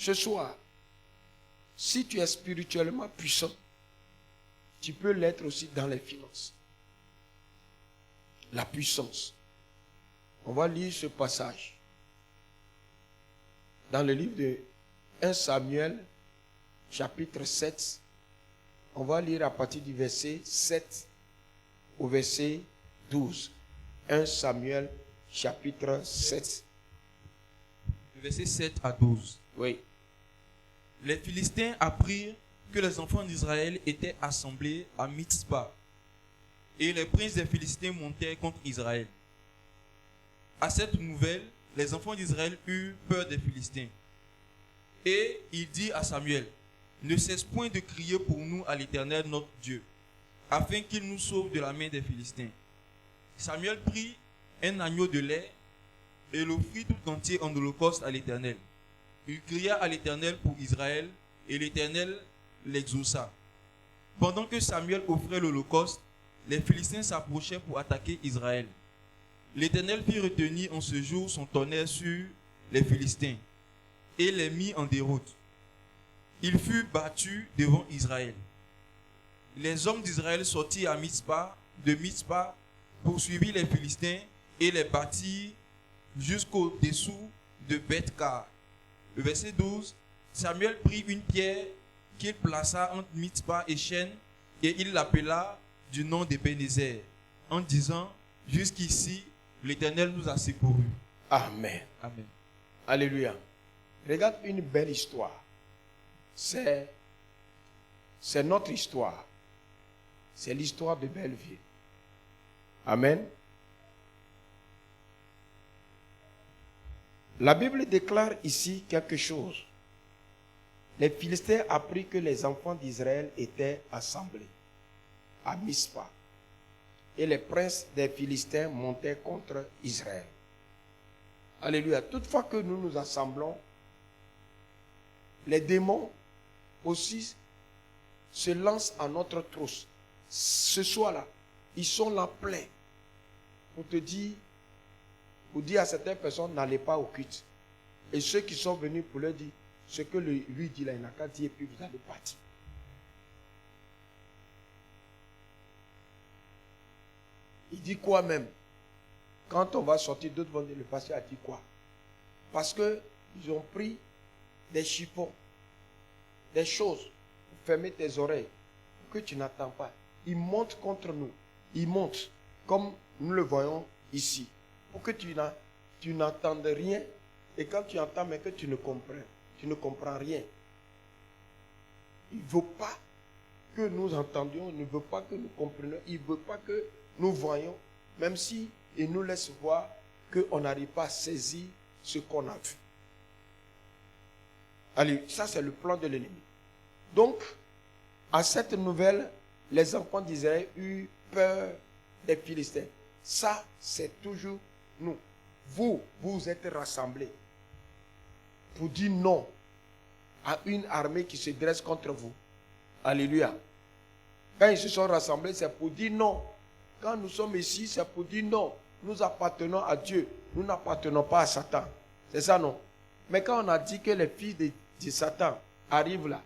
Ce soir, si tu es spirituellement puissant, tu peux l'être aussi dans les finances. La puissance. On va lire ce passage dans le livre de 1 Samuel, chapitre 7. On va lire à partir du verset 7 au verset 12. 1 Samuel, chapitre 7. Verset 7 à 12. Oui. Les Philistins apprirent que les enfants d'Israël étaient assemblés à Mitzpah. Et les princes des Philistins montèrent contre Israël. À cette nouvelle, les enfants d'Israël eurent peur des Philistins. Et il dit à Samuel, ne cesse point de crier pour nous à l'Éternel notre Dieu, afin qu'il nous sauve de la main des Philistins. Samuel prit un agneau de lait et l'offrit tout entier en holocauste à l'Éternel. Il cria à l'Éternel pour Israël, et l'Éternel l'exauça. Pendant que Samuel offrait l'holocauste, les Philistins s'approchaient pour attaquer Israël. L'Éternel fit retenir en ce jour son tonnerre sur les Philistins et les mit en déroute. Il fut battu devant Israël. Les hommes d'Israël sortirent à de Mitzpah, poursuivirent les Philistins et les battirent jusqu'au-dessous de Beth-Kar. Le verset 12, Samuel prit une pierre qu'il plaça entre Mitzpah et Shen et il l'appela du nom d'Ebenezer en disant, jusqu'ici, l'Éternel nous a secourus. Amen. Amen. Alléluia. Regarde une belle histoire. C'est notre histoire. C'est l'histoire de Belleville. Amen. La Bible déclare ici quelque chose. Les Philistins apprirent que les enfants d'Israël étaient assemblés à Mitzpah. Et les princes des Philistins montaient contre Israël. Alléluia. Toutefois que nous nous assemblons, les démons aussi se lancent à notre trousse. Ce soir-là, ils sont là pleins pour te dire, pour dire à certaines personnes, n'allez pas au culte. Et ceux qui sont venus pour leur dire, ce que lui dit là, il n'a qu'à dire, et puis vous allez partir. Il dit quoi même? Quand on va sortir, d'autres vont dire, le pasteur a dit quoi? Parce qu'ils ont pris des chiffons, des choses pour fermer tes oreilles, pour que tu n'entends pas. Ils montent contre nous. Ils montent, comme nous le voyons ici, pour que tu n'entendes rien. Et quand tu entends, mais que tu ne comprends rien. Il ne veut pas que nous entendions, il ne veut pas que nous comprenions, il ne veut pas que nous voyons, même si il nous laisse voir qu'on n'arrive pas à saisir ce qu'on a vu. Allez, ça c'est le plan de l'ennemi. Donc, à cette nouvelle, les enfants d'Israël eurent peur des Philistins. Ça, c'est toujours nous. Vous êtes rassemblés pour dire non à une armée qui se dresse contre vous. Alléluia. Quand ils se sont rassemblés, c'est pour dire non. Quand nous sommes ici, c'est pour dire non. Nous appartenons à Dieu. Nous n'appartenons pas à Satan. C'est ça, non? Mais quand on a dit que les fils de Satan arrivent là,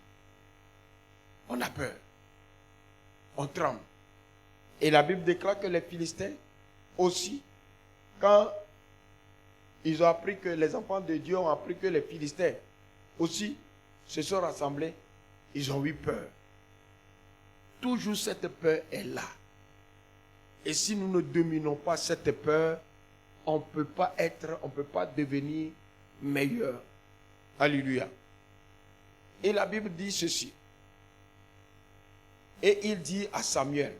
on a peur. On tremble. Et la Bible déclare que les Philistins aussi, quand ils ont appris que les enfants de Dieu ont appris que les Philistins aussi se sont rassemblés, ils ont eu peur. Toujours cette peur est là. Et si nous ne dominons pas cette peur, on ne peut pas devenir meilleur. Alléluia. Et la Bible dit ceci. Et il dit à Samuel,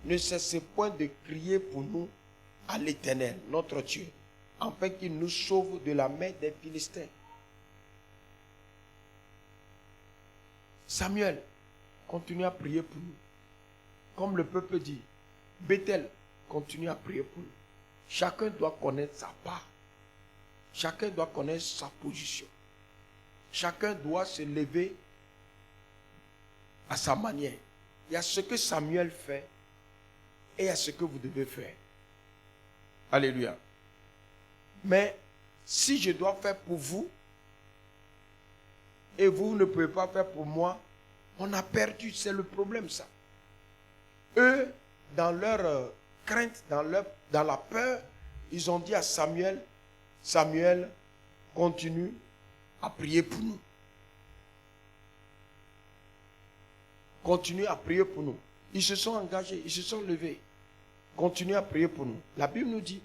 ne cessez point de crier pour nous à l'Éternel, notre Dieu, afin qu'il nous sauve de la main des Philistins. Samuel, continue à prier pour nous. Comme le peuple dit, Bethel, continue à prier pour nous. Chacun doit connaître sa part. Chacun doit connaître sa position. Chacun doit se lever à sa manière. Il y a ce que Samuel fait et il y a ce que vous devez faire. Alléluia. Mais si je dois faire pour vous, et vous ne pouvez pas faire pour moi, on a perdu. C'est le problème, ça. Eux, dans leur crainte, dans la peur, ils ont dit à Samuel, Samuel, continue à prier pour nous. Continue à prier pour nous. Ils se sont engagés, ils se sont levés. Continue à prier pour nous. La Bible nous dit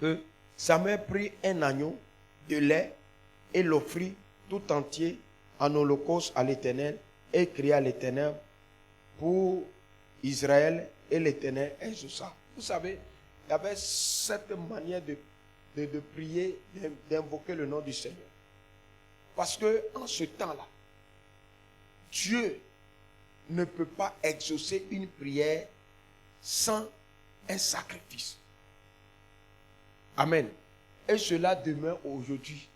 que Samuel prit un agneau de lait et l'offrit tout entier en holocauste à l'Éternel et cria à l'Éternel pour Israël, et l'Éternel exauça. Vous savez, il y avait cette manière de prier, d'invoquer le nom du Seigneur. Parce que en ce temps-là, Dieu ne peut pas exaucer une prière sans un sacrifice. Amen. Et cela demeure aujourd'hui.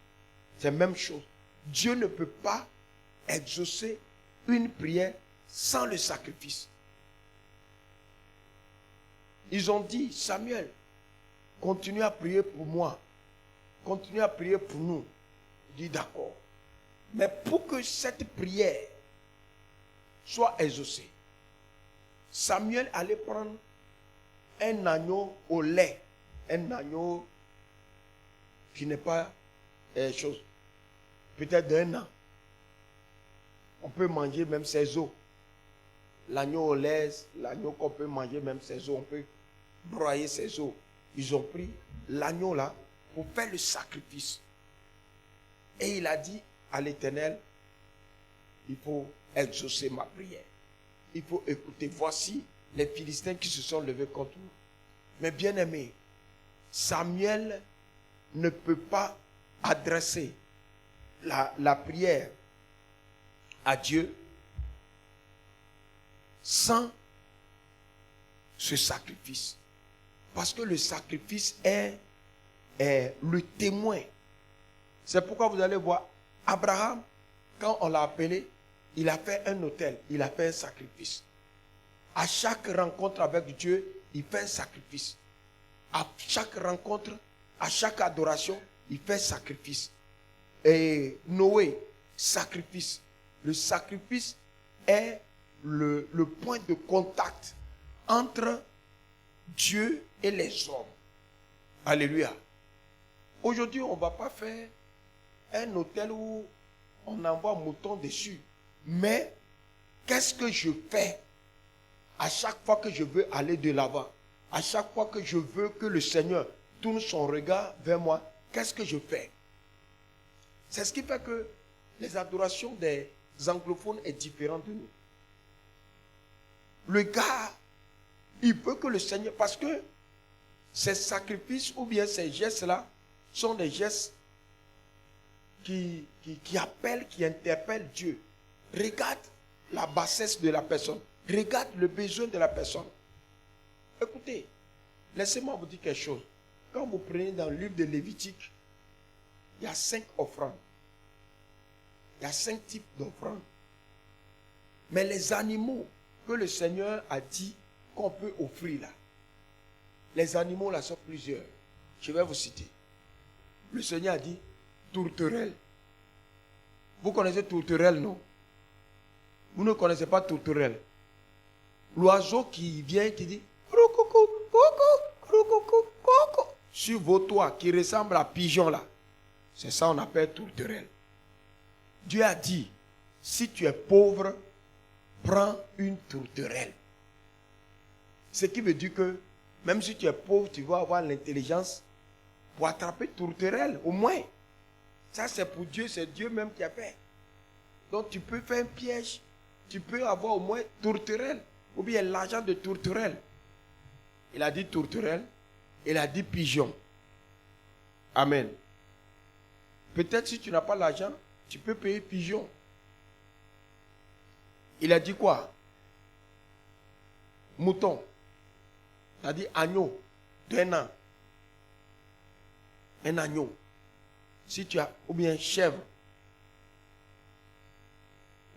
C'est la même chose. Dieu ne peut pas exaucer une prière sans le sacrifice. Ils ont dit, Samuel, continue à prier pour moi. Continue à prier pour nous. Il dit d'accord. Mais pour que cette prière soit exaucée, Samuel allait prendre un agneau au lait. Un agneau qui n'est pas chose. Peut-être d'un an. On peut manger même ses os. L'agneau au lait, l'agneau qu'on peut manger même ses os, on peut broyer ses os. Ils ont pris l'agneau là pour faire le sacrifice. Et il a dit à l'Éternel, il faut exaucer ma prière. Il faut écouter. Voici les Philistins qui se sont levés contre nous. Mais bien aimé, Samuel ne peut pas adresser la prière à Dieu sans ce sacrifice. Parce que le sacrifice est le témoin. C'est pourquoi vous allez voir Abraham, quand on l'a appelé, il a fait un autel, il a fait un sacrifice. À chaque rencontre avec Dieu, il fait un sacrifice. À chaque rencontre, à chaque adoration, il fait un sacrifice. Et Noé, sacrifice. Le sacrifice est le point de contact entre Dieu et les hommes. Alléluia. Aujourd'hui, on ne va pas faire un autel où on envoie un mouton dessus. Mais qu'est-ce que je fais à chaque fois que je veux aller de l'avant? À chaque fois que je veux que le Seigneur tourne son regard vers moi, qu'est-ce que je fais? C'est ce qui fait que les adorations des anglophones est différente de nous. Le gars, il veut que le Seigneur, parce que ces sacrifices ou bien ces gestes-là sont des gestes qui appellent, qui interpellent Dieu. Regarde la bassesse de la personne. Regarde le besoin de la personne. Écoutez, laissez-moi vous dire quelque chose. Quand vous prenez dans le livre de Lévitique, il y a 5 offrandes. Il y a 5 types d'offrandes. Mais les animaux que le Seigneur a dit qu'on peut offrir là, les animaux là sont plusieurs. Je vais vous citer. Le Seigneur a dit tourterelle. Vous connaissez tourterelle, non? Vous ne connaissez pas tourterelle. L'oiseau qui vient, qui dit crococou, crococou, crococou sur vos toits, qui ressemble à pigeon là. C'est ça qu'on appelle tourterelle. Dieu a dit, si tu es pauvre, prends une tourterelle. Ce qui veut dire que même si tu es pauvre, tu vas avoir l'intelligence pour attraper tourterelle, au moins. Ça c'est pour Dieu, c'est Dieu même qui a fait. Donc tu peux faire un piège, tu peux avoir au moins tourterelle, ou bien l'argent de tourterelle. Il a dit tourterelle, il a dit pigeon. Amen. Peut-être si tu n'as pas l'argent, tu peux payer pigeon. Il a dit quoi? Mouton. Il a dit agneau d'un an. Un agneau. Si tu as, ou bien chèvre.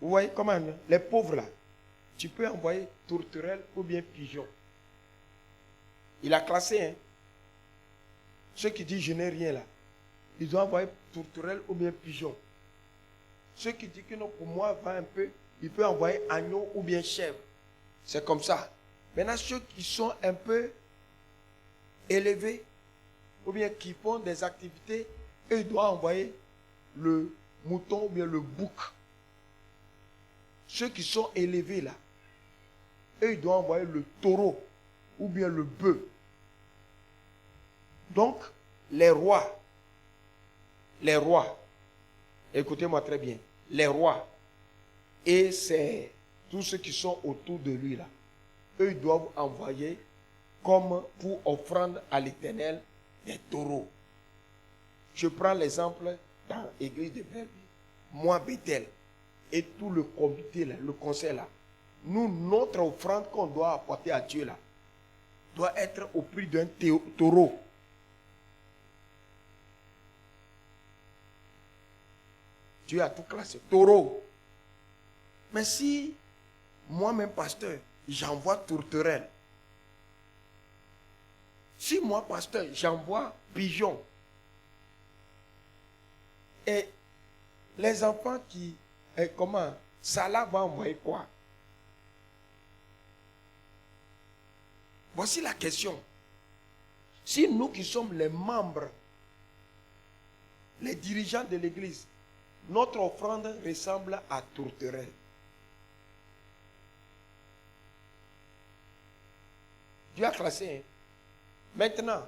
Vous voyez comment les pauvres là, tu peux envoyer tourterelle ou bien pigeon. Il a classé, hein. Ceux qui disent je n'ai rien là, ils doivent envoyer tourterelle ou bien pigeon. Ceux qui disent que non, pour moi, va un peu, il peut envoyer agneau ou bien chèvre. C'est comme ça. Maintenant, ceux qui sont un peu élevés, ou bien qui font des activités, eux, ils doivent envoyer le mouton ou bien le bouc. Ceux qui sont élevés là, eux, ils doivent envoyer le taureau ou bien le bœuf. Donc, les rois, écoutez-moi très bien, les rois, et c'est tous ceux qui sont autour de lui là, eux, ils doivent envoyer comme pour offrande à l'Éternel des taureaux. Je prends l'exemple dans l'église de Belleville. Moi, Bethel, et tout le comité, là, le conseil là, nous, notre offrande qu'on doit apporter à Dieu là, doit être au prix d'un taureau. Dieu a tout classé. Taureau. Mais si moi-même, pasteur, j'envoie tourterelle, si moi, pasteur, j'envoie pigeon, et les enfants qui, Salah va envoyer quoi? Voici la question. Si nous qui sommes les membres, les dirigeants de l'église, notre offrande ressemble à tourterelle. Dieu a classé. Hein? Maintenant,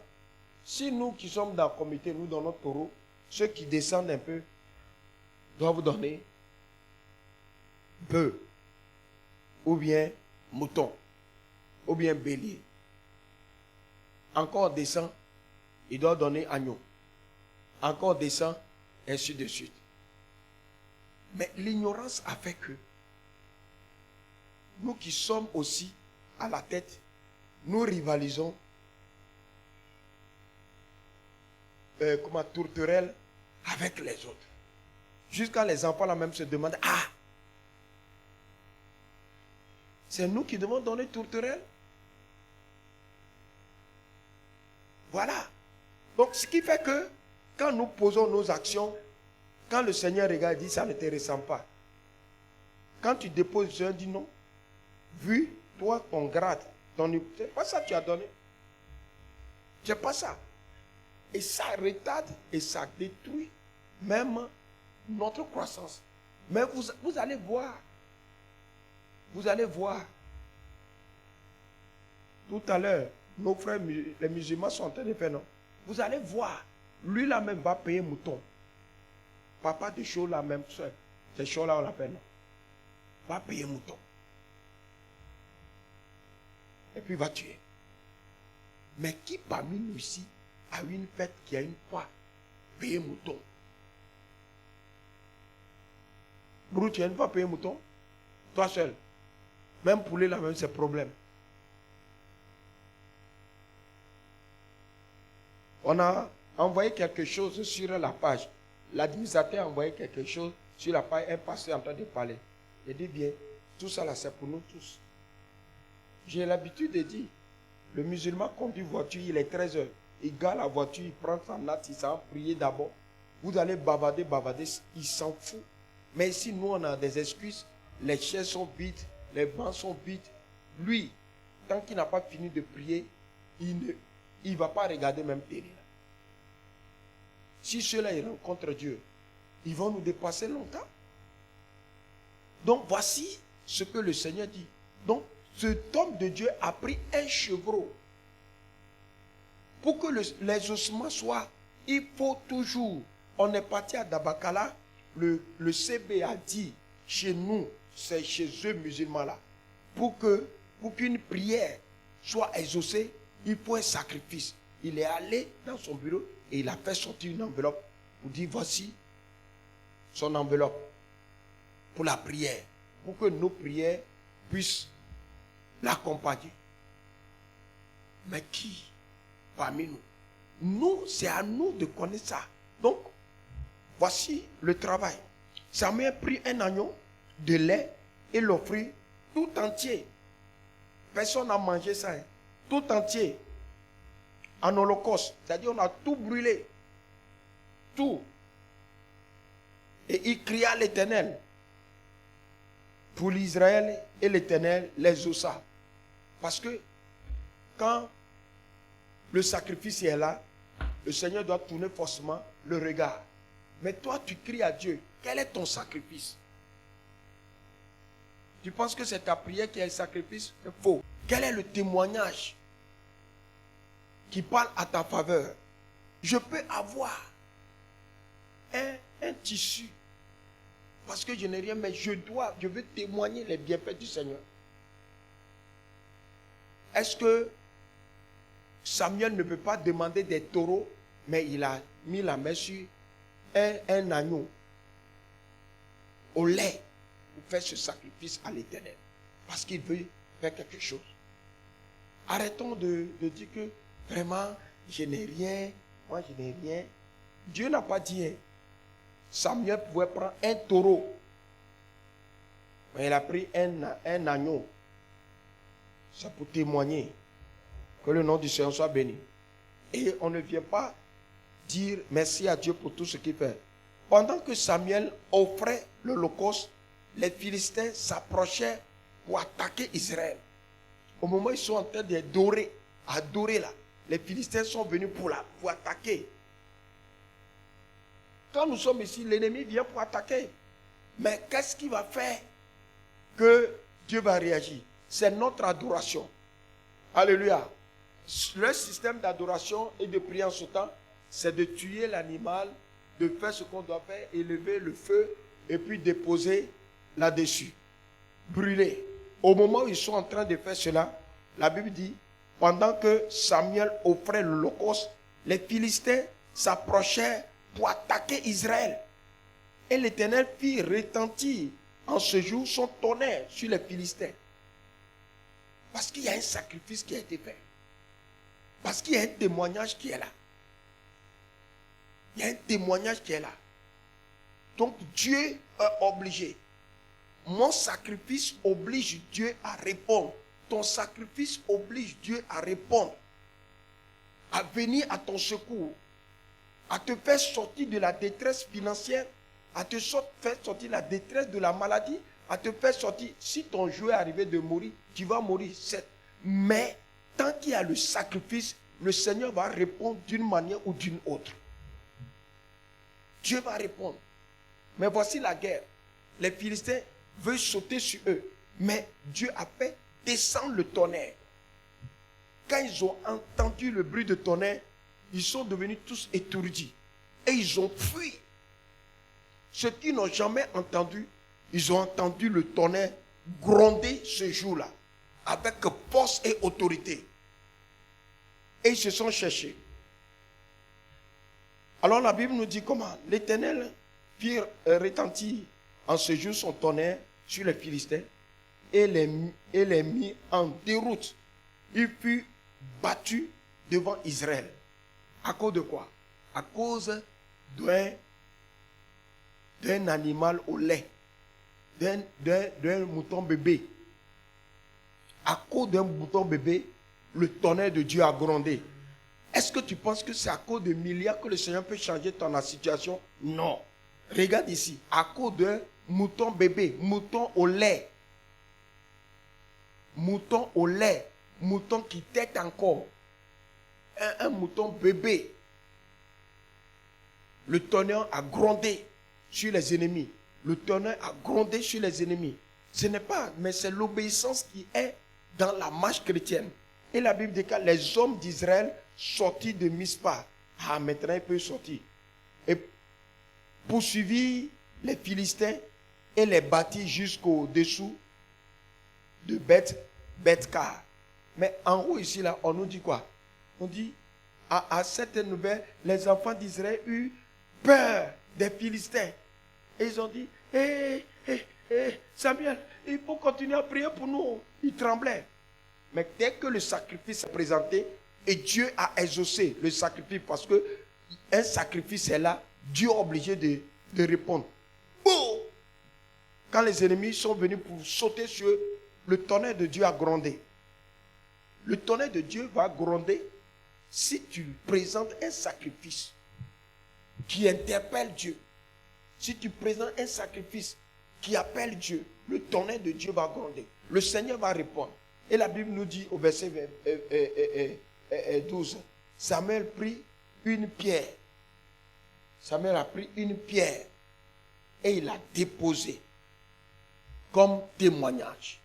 si nous qui sommes dans le comité, nous donnons notre taureau, ceux qui descendent un peu doivent vous donner bœuf, ou bien mouton, ou bien bélier. Encore descend, il doit donner agneau. Encore descend, ainsi de suite. Mais l'ignorance a fait que nous qui sommes aussi à la tête, nous rivalisons tourterelle avec les autres. Jusqu'à les enfants là même se demandent, c'est nous qui devons donner tourterelle? Voilà. Donc ce qui fait que quand nous posons nos actions, quand le Seigneur regarde, il dit ça ne te ressemble pas. Quand tu déposes, le Seigneur dit non. Vu toi ton grade, c'est pas ça que tu as donné. C'est pas ça. Et ça retarde et ça détruit même notre croissance. Mais vous allez voir. Vous allez voir. Tout à l'heure, nos frères, les musulmans sont en train de faire non. Vous allez voir. Lui là même va payer mouton. Papa de chaud là même, c'est chaud là on l'appelle non. Va payer mouton. Et puis il va tuer. Mais qui parmi nous ici a eu une fête qui a une fois payé mouton? Brou, tu as une fois payé mouton? Toi seul. Même poulet là même c'est problème. On a envoyé quelque chose sur la page. L'administrateur a envoyé quelque chose sur la page. Un pasteur en train de parler. Il dit bien, tout ça là c'est pour nous tous. J'ai l'habitude de dire, le musulman conduit voiture, il est 13 heures. Il gare la voiture, il prend sa natte, il s'en prier d'abord. Vous allez bavarder, il s'en fout. Mais ici, nous, on a des excuses. Les chaises sont vides, les bancs sont vides. Lui, tant qu'il n'a pas fini de prier, il ne va pas regarder même télé. Si ceux-là, ils rencontrent Dieu, ils vont nous dépasser longtemps. Donc, voici ce que le Seigneur dit. Donc, cet homme de Dieu a pris un chevreau. Pour que les ossements soient, il faut toujours. On est parti à Dabakala, le CB a dit, chez nous, c'est chez eux musulmans là, pour qu'une prière soit exaucée, il faut un sacrifice. Il est allé dans son bureau et il a fait sortir une enveloppe pour dire voici son enveloppe pour la prière, pour que nos prières puissent l'accompagner. Mais qui parmi nous? Nous, c'est à nous de connaître ça. Donc, voici le travail. Samuel prit un agneau de lait et l'offrit tout entier. Personne n'a mangé ça. Hein. Tout entier. En holocauste. C'est-à-dire on a tout brûlé. Tout. Et il cria à l'Éternel pour l'Israël, et l'Éternel les exauça. Parce que quand le sacrifice est là, le Seigneur doit tourner forcément le regard. Mais toi, tu cries à Dieu. Quel est ton sacrifice? Tu penses que c'est ta prière qui est le sacrifice? C'est faux. Quel est le témoignage qui parle à ta faveur? Je peux avoir un tissu parce que je n'ai rien, mais je veux témoigner les bienfaits du Seigneur. Est-ce que Samuel ne peut pas demander des taureaux, mais il a mis la main sur un agneau au lait pour faire ce sacrifice à l'Éternel? Parce qu'il veut faire quelque chose. Arrêtons de dire que vraiment, je n'ai rien, moi je n'ai rien. Dieu n'a pas dit. Samuel pouvait prendre un taureau, mais il a pris un agneau. C'est pour témoigner. Que le nom du Seigneur soit béni. Et on ne vient pas dire merci à Dieu pour tout ce qu'il fait. Pendant que Samuel offrait l'Holocauste, les Philistins s'approchaient pour attaquer Israël. Au moment où ils sont en train adorer là, les Philistins sont venus pour attaquer. Quand nous sommes ici, l'ennemi vient pour attaquer. Mais qu'est-ce qu'il va faire que Dieu va réagir? C'est notre adoration. Alléluia. Le système d'adoration et de prière en ce temps, c'est de tuer l'animal, de faire ce qu'on doit faire, élever le feu et puis déposer là-dessus. Brûler. Au moment où ils sont en train de faire cela, la Bible dit, pendant que Samuel offrait l'Holocauste, les Philistins s'approchaient pour attaquer Israël. Et l'Éternel fit retentir en ce jour son tonnerre sur les Philistins. Parce qu'il y a un sacrifice qui a été fait. Parce qu'il y a un témoignage qui est là. Il y a un témoignage qui est là. Donc Dieu est obligé. Mon sacrifice oblige Dieu à répondre. Ton sacrifice oblige Dieu à répondre. À venir à ton secours. À te faire sortir de la détresse financière. À te faire sortir de la détresse de la maladie. À te faire sortir. Si ton jour est arrivé de mourir, tu vas mourir. Mais tant qu'il y a le sacrifice, le Seigneur va répondre d'une manière ou d'une autre. Dieu va répondre. Mais voici la guerre. Les Philistins veulent sauter sur eux. Mais Dieu a fait descendre le tonnerre. Quand ils ont entendu le bruit de tonnerre, ils sont devenus tous étourdis. Et ils ont fui. Ceux qui n'ont jamais entendu, ils ont entendu le tonnerre gronder ce jour-là. Avec force et autorité. Et ils se sont cherchés. Alors la Bible nous dit comment? L'Éternel fit retentir en ce jour son tonnerre sur les Philistins et les mit en déroute. Il fut battu devant Israël. À cause de quoi? À cause d'un animal au lait, d'un mouton bébé. À cause d'un mouton bébé, le tonnerre de Dieu a grondé. Est-ce que tu penses que c'est à cause de milliards que le Seigneur peut changer ton situation? Non. Regarde ici. À cause d'un mouton bébé, mouton au lait. Mouton au lait. Mouton qui tète encore. Un mouton bébé. Le tonnerre a grondé sur les ennemis. Le tonnerre a grondé sur les ennemis. Ce n'est pas, mais c'est l'obéissance qui est dans la marche chrétienne. Et la Bible dit que les hommes d'Israël sortis de Mispa, maintenant ils peuvent sortir, et poursuivirent les Philistins et les battirent jusqu'au-dessous de Beth-Kar. Mais en haut ici, là, on nous dit quoi? On dit, à cette nouvelle, les enfants d'Israël eurent peur des Philistins. Et ils ont dit, Samuel, il faut continuer à prier pour nous. Ils tremblaient. Mais dès que le sacrifice est présenté, et Dieu a exaucé le sacrifice, parce que un sacrifice est là, Dieu est obligé de répondre. Boum! Quand les ennemis sont venus pour sauter sur eux, le tonnerre de Dieu a grondé. Le tonnerre de Dieu va gronder si tu présentes un sacrifice qui interpelle Dieu. Si tu présentes un sacrifice qui appelle Dieu, le tonnerre de Dieu va gronder. Le Seigneur va répondre. Et la Bible nous dit au verset 12, Samuel prit une pierre. Samuel a pris une pierre et il l'a déposée comme témoignage,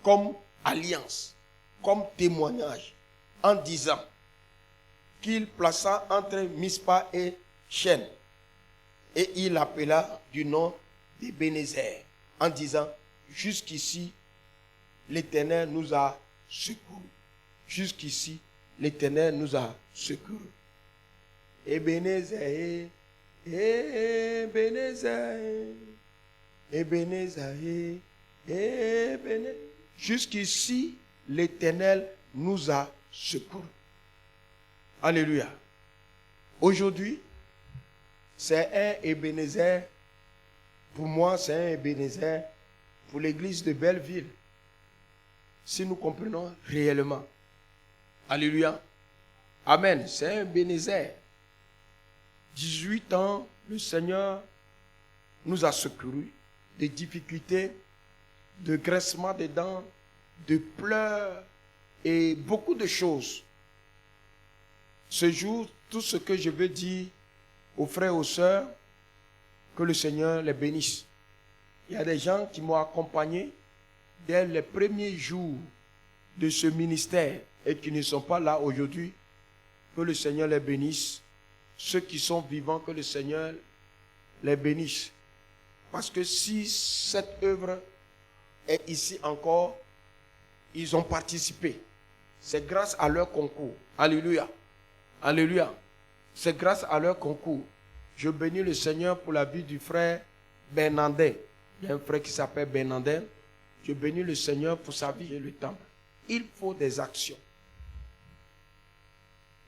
comme alliance, comme témoignage, en disant qu'il plaça entre Mispa et Chêne. Et il l'appela du nom d'Ébénézer, en disant, jusqu'ici, l'Éternel nous a secourus. Jusqu'ici, l'Éternel nous a secourus. Ebenezer, Ebenezer, Ebenezer, Ebenezer. Jusqu'ici, l'Éternel nous a secourus. Alléluia. Aujourd'hui, c'est un Ebenezer. Pour moi, c'est un Ebenezer pour l'église de Belleville. Si nous comprenons réellement. Alléluia. Amen. C'est un Ebenezer. 18 ans, le Seigneur nous a secourus des difficultés, de grincement des dents, de pleurs et beaucoup de choses. Ce jour, tout ce que je veux dire aux frères et aux sœurs, que le Seigneur les bénisse. Il y a des gens qui m'ont accompagné dès les premiers jours de ce ministère et qui ne sont pas là aujourd'hui. Que le Seigneur les bénisse. Ceux qui sont vivants, que le Seigneur les bénisse. Parce que si cette œuvre est ici encore, ils ont participé. C'est grâce à leur concours. Alléluia. Alléluia. C'est grâce à leur concours. Je bénis le Seigneur pour la vie du frère Bernandin. Il y a un frère qui s'appelle Bernandin. Je bénis le Seigneur pour sa vie et le temple. Il faut des actions.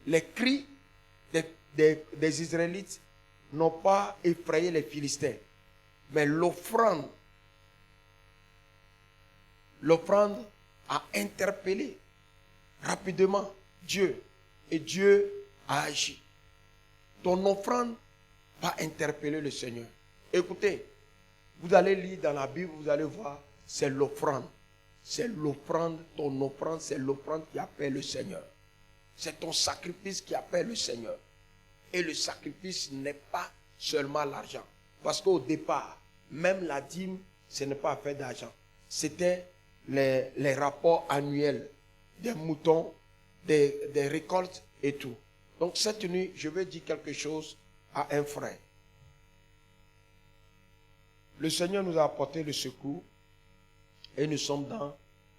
Les cris des Israélites n'ont pas effrayé les Philistins. Mais l'offrande a interpellé rapidement Dieu. Et Dieu a agi. Ton offrande va interpeller le Seigneur. Écoutez, vous allez lire dans la Bible, vous allez voir, c'est l'offrande. C'est l'offrande, ton offrande, c'est l'offrande qui appelle le Seigneur. C'est ton sacrifice qui appelle le Seigneur. Et le sacrifice n'est pas seulement l'argent. Parce qu'au départ, même la dîme, ce n'est pas affaire d'argent. C'était les rapports annuels des moutons, des récoltes et tout. Donc cette nuit, je vais dire quelque chose à un frère. Le Seigneur nous a apporté le secours et nous sommes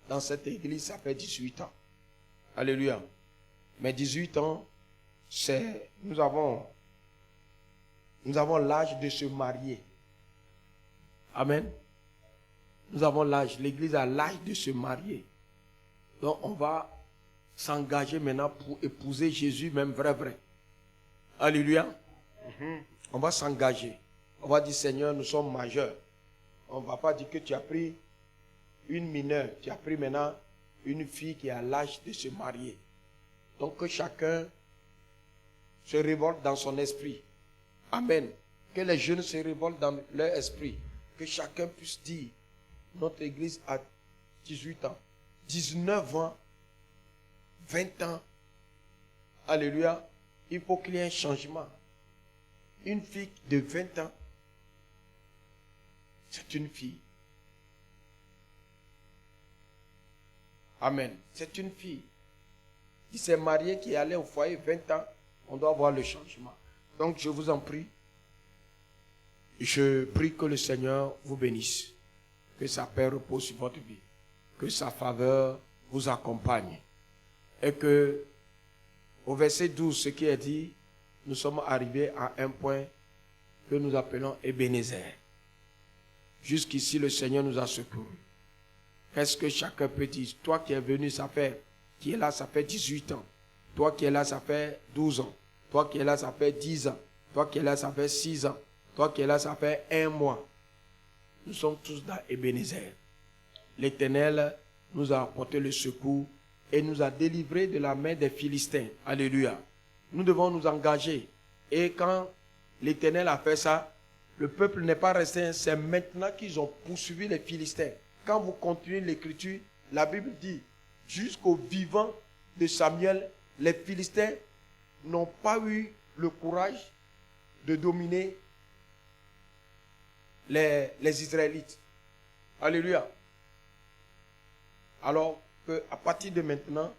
dans cette église, ça fait 18 ans. Alléluia. Mais 18 ans, nous avons l'âge de se marier. Amen. Nous avons l'âge, l'église a l'âge de se marier. Donc on va s'engager maintenant pour épouser Jésus, même vrai. Alléluia. On va s'engager. On va dire, Seigneur, nous sommes majeurs. On ne va pas dire que tu as pris une mineure. Tu as pris maintenant une fille qui a l'âge de se marier. Donc que chacun se révolte dans son esprit. Amen. Que les jeunes se révoltent dans leur esprit. Que chacun puisse dire, notre église a 18 ans, 19 ans, 20 ans. Alléluia. Il faut qu'il y ait un changement. Une fille de 20 ans, c'est une fille. Amen. C'est une fille qui s'est mariée, qui est allée au foyer 20 ans. On doit voir le changement. Donc je vous en prie. Je prie que le Seigneur vous bénisse. Que sa paix repose sur votre vie. Que sa faveur vous accompagne. Et que, au verset 12, ce qui est dit, nous sommes arrivés à un point que nous appelons Ebenezer. Jusqu'ici, le Seigneur nous a secourus. Qu'est-ce que chacun peut dire? Toi qui es venu, qui est là, ça fait 18 ans. Toi qui es là, ça fait 12 ans. Toi qui es là, ça fait 10 ans. Toi qui es là, ça fait 6 ans. Toi qui es là, ça fait 1 mois. Nous sommes tous dans Ebenezer. L'Éternel nous a apporté le secours et nous a délivrés de la main des Philistins. Alléluia. Nous devons nous engager. Et quand l'Éternel a fait ça. Le peuple n'est pas resté. C'est maintenant qu'ils ont poursuivi les Philistins. Quand vous continuez l'écriture, la Bible dit, jusqu'au vivant de Samuel, les Philistins n'ont pas eu le courage de dominer les Israélites. Alléluia. Alors qu'à partir de maintenant,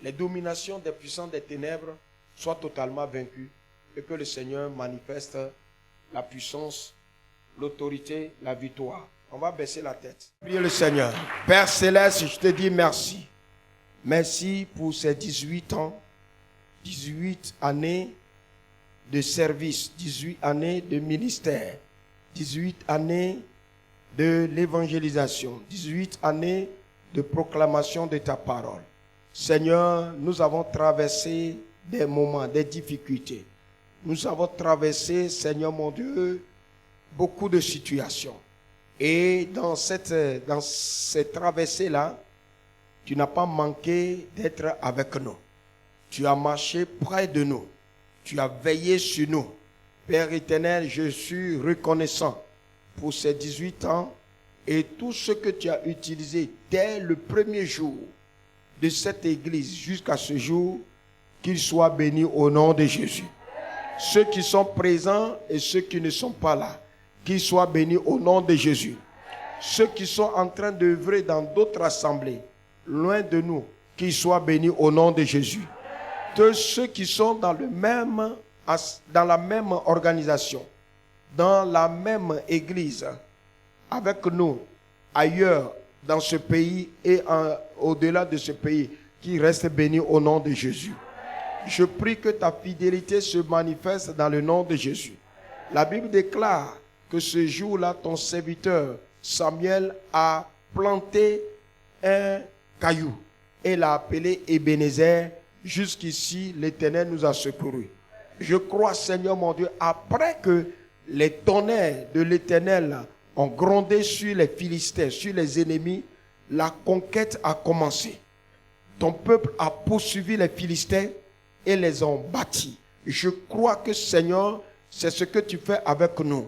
les dominations des puissants des ténèbres soient totalement vaincues et que le Seigneur manifeste la puissance, l'autorité, la victoire. On va baisser la tête. Priez le Seigneur. Père Céleste, je te dis merci. Merci pour ces 18 ans, 18 années de service, 18 années de ministère, 18 années de l'évangélisation, 18 années de proclamation de ta parole. Seigneur, nous avons traversé des moments, des difficultés. Nous avons traversé, Seigneur mon Dieu, beaucoup de situations. Et dans ces traversées-là, tu n'as pas manqué d'être avec nous. Tu as marché près de nous. Tu as veillé sur nous. Père éternel, je suis reconnaissant pour ces 18 ans et tout ce que tu as utilisé dès le premier jour de cette église jusqu'à ce jour, qu'ils soient bénis au nom de Jésus. Ceux qui sont présents et ceux qui ne sont pas là, qu'ils soient bénis au nom de Jésus. Ceux qui sont en train d'œuvrer dans d'autres assemblées, loin de nous, qu'ils soient bénis au nom de Jésus. De ceux qui sont dans la même organisation, dans la même église, avec nous, ailleurs, dans ce pays et au-delà de ce pays, qui restent bénis au nom de Jésus. Je prie que ta fidélité se manifeste dans le nom de Jésus. La Bible déclare que ce jour-là, ton serviteur Samuel a planté un caillou et l'a appelé Ebenezer. Jusqu'ici, l'Éternel nous a secourus. Je crois, Seigneur mon Dieu, après que les tonnerres de l'Éternel ont grondé sur les Philistins, sur les ennemis, la conquête a commencé. Ton peuple a poursuivi les Philistins et les ont bâtis. Je crois que, Seigneur, c'est ce que tu fais avec nous.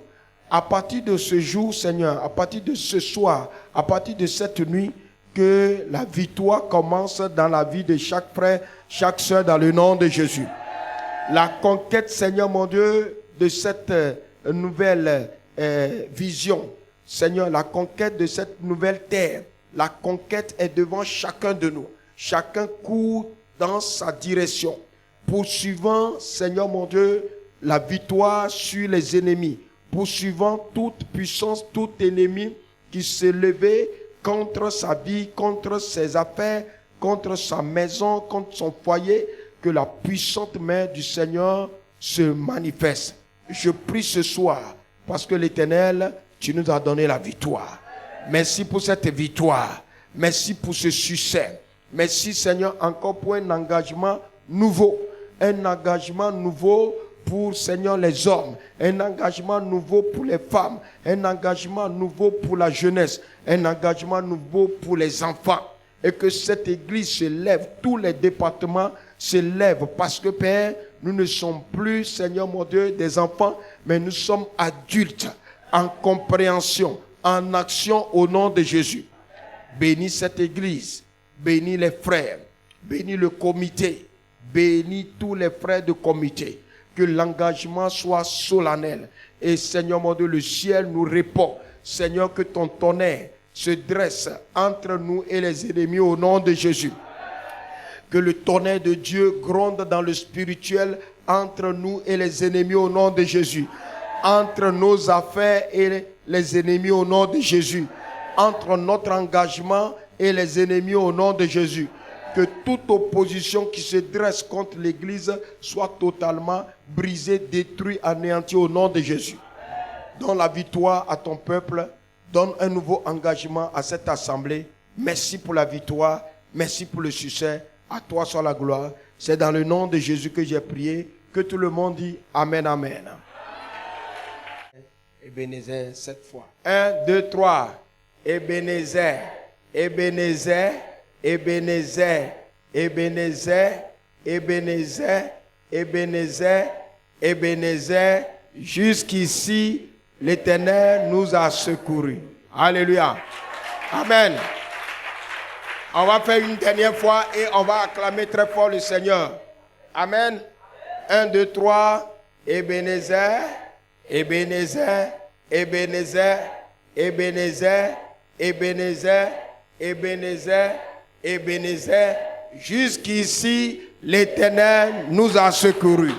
À partir de ce jour, Seigneur, à partir de ce soir, à partir de cette nuit, que la victoire commence dans la vie de chaque frère, chaque soeur, dans le nom de Jésus. La conquête, Seigneur mon Dieu, de cette nouvelle vision, Seigneur, la conquête de cette nouvelle terre, la conquête est devant chacun de nous. Chacun court dans sa direction, poursuivant, Seigneur mon Dieu, la victoire sur les ennemis, poursuivant toute puissance, tout ennemi qui s'est levé contre sa vie, contre ses affaires, contre sa maison, contre son foyer, que la puissante main du Seigneur se manifeste. Je prie ce soir, parce que l'Éternel, tu nous as donné la victoire. Merci pour cette victoire. Merci pour ce succès. Merci Seigneur encore pour un engagement nouveau. Un engagement nouveau pour Seigneur les hommes. Un engagement nouveau pour les femmes. Un engagement nouveau pour la jeunesse. Un engagement nouveau pour les enfants. Et que cette église se lève, tous les départements se lèvent. Parce que Père, nous ne sommes plus, Seigneur mon Dieu, des enfants, mais nous sommes adultes, en compréhension, en action au nom de Jésus. Bénis cette église, bénis les frères, bénis le comité, bénis tous les frères de comité. Que l'engagement soit solennel. Et Seigneur mon Dieu, le ciel nous répond. Seigneur, que ton tonnerre se dresse entre nous et les ennemis au nom de Jésus. Que le tonnerre de Dieu gronde dans le spirituel entre nous et les ennemis au nom de Jésus. Entre nos affaires et les ennemis au nom de Jésus. Entre notre engagement et les ennemis au nom de Jésus. Que toute opposition qui se dresse contre l'Église soit totalement brisée, détruite, anéantie au nom de Jésus. Donne la victoire à ton peuple. Donne un nouveau engagement à cette assemblée. Merci pour la victoire. Merci pour le succès. À toi soit la gloire. C'est dans le nom de Jésus que j'ai prié. Que tout le monde dit Amen, Amen. Ebenezer, 7 fois. 1, 2, 3. Ebenezer, Ebenezer, Ebenezer, Ebenezer, Ebenezer, Ebenezer, Ebenezer, Jusqu'ici, l'Éternel nous a secourus. Alléluia. Amen. On va faire une dernière fois et on va acclamer très fort le Seigneur. Amen. 1, 2, 3. Ebenezer, Ebenezer, Ebenezer, Ebenezer, Ebenezer, Ebenezer, Ebenezer. Jusqu'ici, l'Éternel nous a secourus.